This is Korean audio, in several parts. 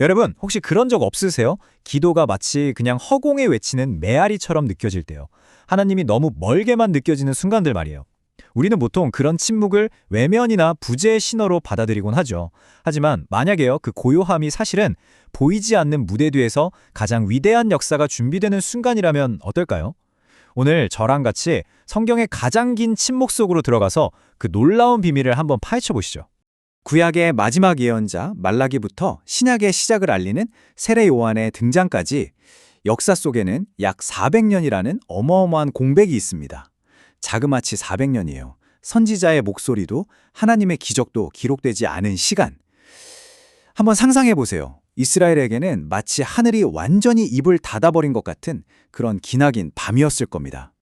여러분, 혹시 그런 적 없으세요? 기도가 마치 그냥 허공에 외치는 메아리처럼 느껴질 때요. 하나님이 너무 멀게만 느껴지는 순간들 말이에요. 우리는 보통 그런 침묵을 외면이나 부재의 신호로 받아들이곤 하죠. 하지만 만약에요, 그 고요함이 사실은 보이지 않는 무대 뒤에서 가장 위대한 역사가 준비되는 순간이라면 어떨까요? 오늘 저랑 같이 성경의 가장 긴 침묵 속으로 들어가서 그 놀라운 비밀을 한번 파헤쳐 보시죠. 구약의 마지막 예언자 말라기부터 신약의 시작을 알리는 세례 요한의 등장까지 역사 속에는 약 400년이라는 어마어마한 공백이 있습니다. 자그마치 400년이에요. 선지자의 목소리도 하나님의 기적도 기록되지 않은 시간. 한번 상상해 보세요. 이스라엘에게는 마치 하늘이 완전히 입을 닫아버린 것 같은 그런 기나긴 밤이었을 겁니다.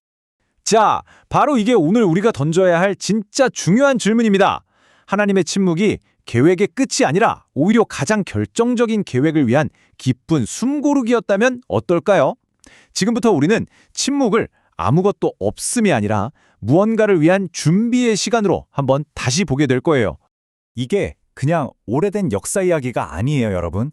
자, 바로 이게 오늘 우리가 던져야 할 진짜 중요한 질문입니다. 하나님의 침묵이 계획의 끝이 아니라 오히려 가장 결정적인 계획을 위한 기쁜 숨고르기였다면 어떨까요? 지금부터 우리는 침묵을 아무것도 없음이 아니라 무언가를 위한 준비의 시간으로 한번 다시 보게 될 거예요. 이게 그냥 오래된 역사 이야기가 아니에요, 여러분.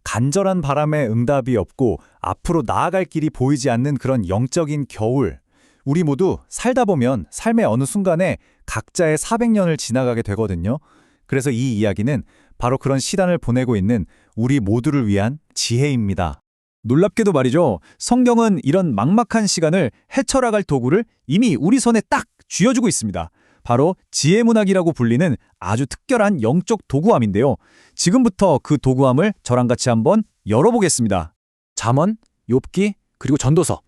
간절한 바람에 응답이 없고 앞으로 나아갈 길이 보이지 않는 그런 영적인 겨울. 우리 모두 살다 보면 삶의 어느 순간에 각자의 400년을 지나가게 되거든요. 그래서 이 이야기는 바로 그런 시간을 보내고 있는 우리 모두를 위한 지혜입니다. 놀랍게도 말이죠. 성경은 이런 막막한 시간을 헤쳐나갈 도구를 이미 우리 손에 딱 쥐어주고 있습니다. 바로 지혜문학이라고 불리는 아주 특별한 영적 도구함인데요. 지금부터 그 도구함을 저랑 같이 한번 열어보겠습니다. 잠언, 욥기, 그리고 전도서.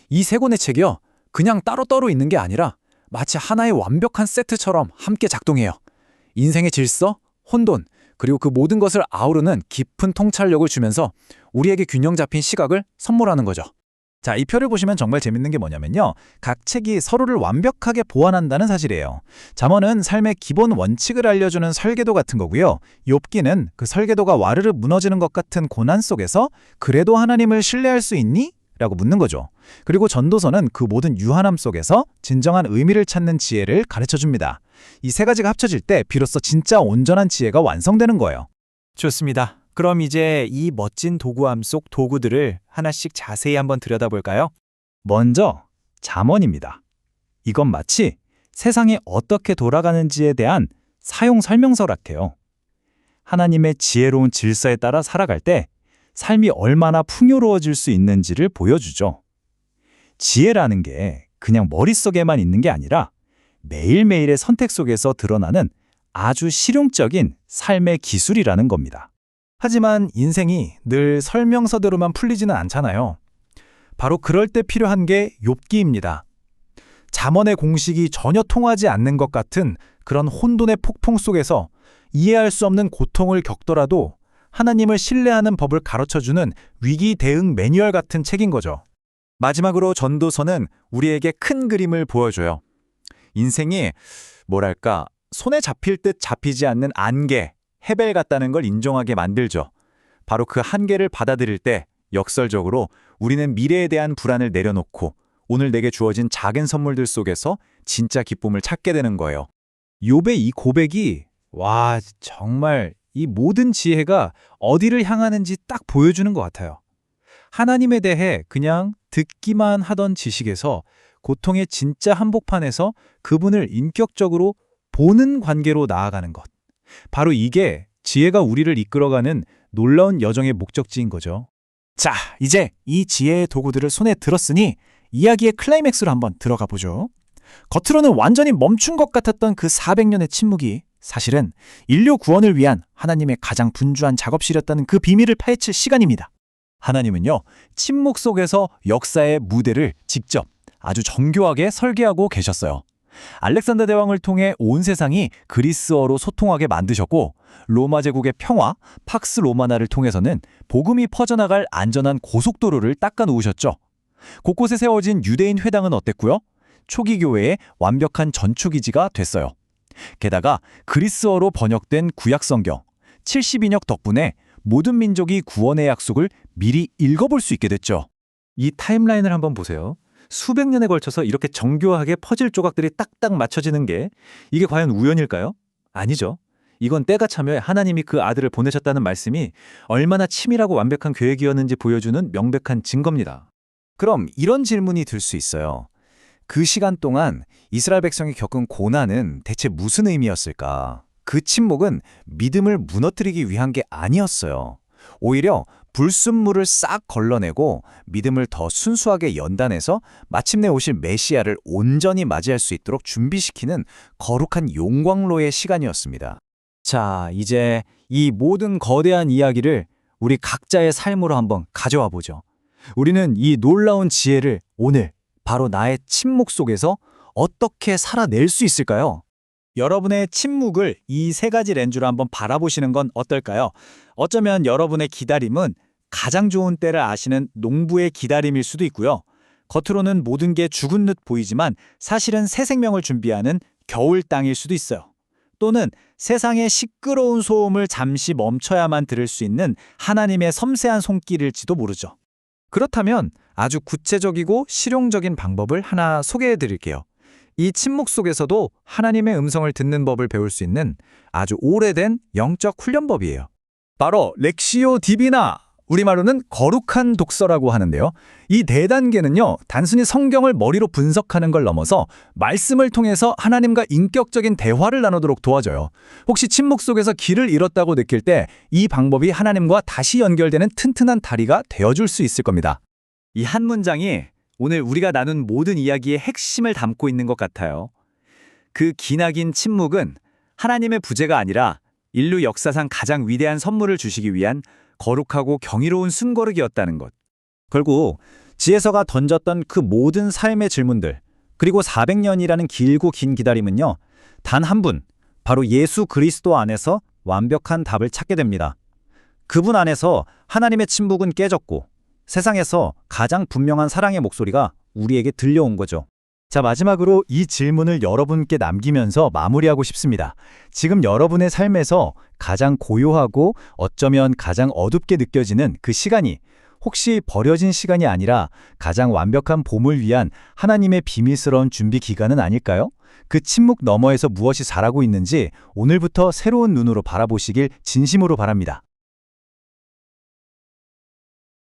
이 세 권의 책이요. 그냥 따로따로 있는 게 아니라 마치 하나의 완벽한 세트처럼 함께 작동해요. 인생의 질서, 혼돈, 그리고 그 모든 것을 아우르는 깊은 통찰력을 주면서 우리에게 균형 잡힌 시각을 선물하는 거죠. 자, 이 표를 보시면 정말 재밌는 게 뭐냐면요. 각 책이 서로를 완벽하게 보완한다는 사실이에요. 잠언은 삶의 기본 원칙을 알려주는 설계도 같은 거고요. 욥기는 그 설계도가 와르르 무너지는 것 같은 고난 속에서 그래도 하나님을 신뢰할 수 있니? 라고 묻는 거죠. 그리고 전도서는 그 모든 유한함 속에서 진정한 의미를 찾는 지혜를 가르쳐줍니다. 이 세 가지가 합쳐질 때 비로소 진짜 온전한 지혜가 완성되는 거예요. 좋습니다. 그럼 이제 이 멋진 도구함 속 도구들을 하나씩 자세히 한번 들여다볼까요? 먼저 잠언입니다. 이건 마치 세상이 어떻게 돌아가는지에 대한 사용 설명서 같아요. 하나님의 지혜로운 질서에 따라 살아갈 때 삶이 얼마나 풍요로워질 수 있는지를 보여주죠. 지혜라는 게 그냥 머릿속에만 있는 게 아니라 매일매일의 선택 속에서 드러나는 아주 실용적인 삶의 기술이라는 겁니다. 하지만 인생이 늘 설명서대로만 풀리지는 않잖아요. 바로 그럴 때 필요한 게 욥기입니다. 잠언의 공식이 전혀 통하지 않는 것 같은 그런 혼돈의 폭풍 속에서 이해할 수 없는 고통을 겪더라도 하나님을 신뢰하는 법을 가르쳐주는 위기 대응 매뉴얼 같은 책인 거죠. 마지막으로 전도서는 우리에게 큰 그림을 보여줘요. 인생이 뭐랄까 손에 잡힐 듯 잡히지 않는 안개, 해벨 같다는 걸 인정하게 만들죠. 바로 그 한계를 받아들일 때 역설적으로 우리는 미래에 대한 불안을 내려놓고 오늘 내게 주어진 작은 선물들 속에서 진짜 기쁨을 찾게 되는 거예요. 욥의 이 고백이 정말 이 모든 지혜가 어디를 향하는지 딱 보여주는 것 같아요. 하나님에 대해 그냥 듣기만 하던 지식에서 고통의 진짜 한복판에서 그분을 인격적으로 보는 관계로 나아가는 것. 바로 이게 지혜가 우리를 이끌어가는 놀라운 여정의 목적지인 거죠. 자, 이제 이 지혜의 도구들을 손에 들었으니 이야기의 클라이맥스로 한번 들어가 보죠. 겉으로는 완전히 멈춘 것 같았던 그 400년의 침묵이 사실은 인류 구원을 위한 하나님의 가장 분주한 작업실이었다는 그 비밀을 파헤칠 시간입니다. 하나님은요, 침묵 속에서 역사의 무대를 직접 아주 정교하게 설계하고 계셨어요. 알렉산더 대왕을 통해 온 세상이 그리스어로 소통하게 만드셨고, 로마 제국의 평화, 팍스 로마나를 통해서는 복음이 퍼져나갈 안전한 고속도로를 닦아 놓으셨죠. 곳곳에 세워진 유대인 회당은 어땠고요? 초기 교회의 완벽한 전초기지가 됐어요. 게다가 그리스어로 번역된 구약 성경 70인역 덕분에 모든 민족이 구원의 약속을 미리 읽어볼 수 있게 됐죠. 이 타임라인을 한번 보세요. 수백 년에 걸쳐서 이렇게 정교하게 퍼즐 조각들이 딱딱 맞춰지는 게 이게 과연 우연일까요? 아니죠. 이건 때가 참여해 하나님이 그 아들을 보내셨다는 말씀이 얼마나 치밀하고 완벽한 계획이었는지 보여주는 명백한 증거입니다. 그럼 이런 질문이 들 수 있어요. 그 시간 동안 이스라엘 백성이 겪은 고난은 대체 무슨 의미였을까? 그 침묵은 믿음을 무너뜨리기 위한 게 아니었어요. 오히려 불순물을 싹 걸러내고 믿음을 더 순수하게 연단해서 마침내 오실 메시아를 온전히 맞이할 수 있도록 준비시키는 거룩한 용광로의 시간이었습니다. 자, 이제 이 모든 거대한 이야기를 우리 각자의 삶으로 한번 가져와 보죠. 우리는 이 놀라운 지혜를 오늘 바로 나의 침묵 속에서 어떻게 살아낼 수 있을까요? 여러분의 침묵을 이 세 가지 렌즈로 한번 바라보시는 건 어떨까요? 어쩌면 여러분의 기다림은 가장 좋은 때를 아시는 농부의 기다림일 수도 있고요. 겉으로는 모든 게 죽은 듯 보이지만 사실은 새 생명을 준비하는 겨울 땅일 수도 있어요. 또는 세상의 시끄러운 소음을 잠시 멈춰야만 들을 수 있는 하나님의 섬세한 손길일지도 모르죠. 그렇다면 아주 구체적이고 실용적인 방법을 하나 소개해 드릴게요. 이 침묵 속에서도 하나님의 음성을 듣는 법을 배울 수 있는 아주 오래된 영적 훈련법이에요. 바로 렉시오 디비나, 우리말로는 거룩한 독서라고 하는데요. 이 네 단계는요, 단순히 성경을 머리로 분석하는 걸 넘어서 말씀을 통해서 하나님과 인격적인 대화를 나누도록 도와줘요. 혹시 침묵 속에서 길을 잃었다고 느낄 때 이 방법이 하나님과 다시 연결되는 튼튼한 다리가 되어줄 수 있을 겁니다. 이 한 문장이 오늘 우리가 나눈 모든 이야기의 핵심을 담고 있는 것 같아요. 그 기나긴 침묵은 하나님의 부재가 아니라 인류 역사상 가장 위대한 선물을 주시기 위한 거룩하고 경이로운 숨고르기였다는 것. 결국 지혜서가 던졌던 그 모든 삶의 질문들, 그리고 400년이라는 길고 긴 기다림은요, 단 한 분, 바로 예수 그리스도 안에서 완벽한 답을 찾게 됩니다. 그분 안에서 하나님의 침묵은 깨졌고 세상에서 가장 분명한 사랑의 목소리가 우리에게 들려온 거죠. 자, 마지막으로 이 질문을 여러분께 남기면서 마무리하고 싶습니다. 지금 여러분의 삶에서 가장 고요하고 어쩌면 가장 어둡게 느껴지는 그 시간이 혹시 버려진 시간이 아니라 가장 완벽한 봄을 위한 하나님의 비밀스러운 준비 기간은 아닐까요? 그 침묵 너머에서 무엇이 자라고 있는지 오늘부터 새로운 눈으로 바라보시길 진심으로 바랍니다.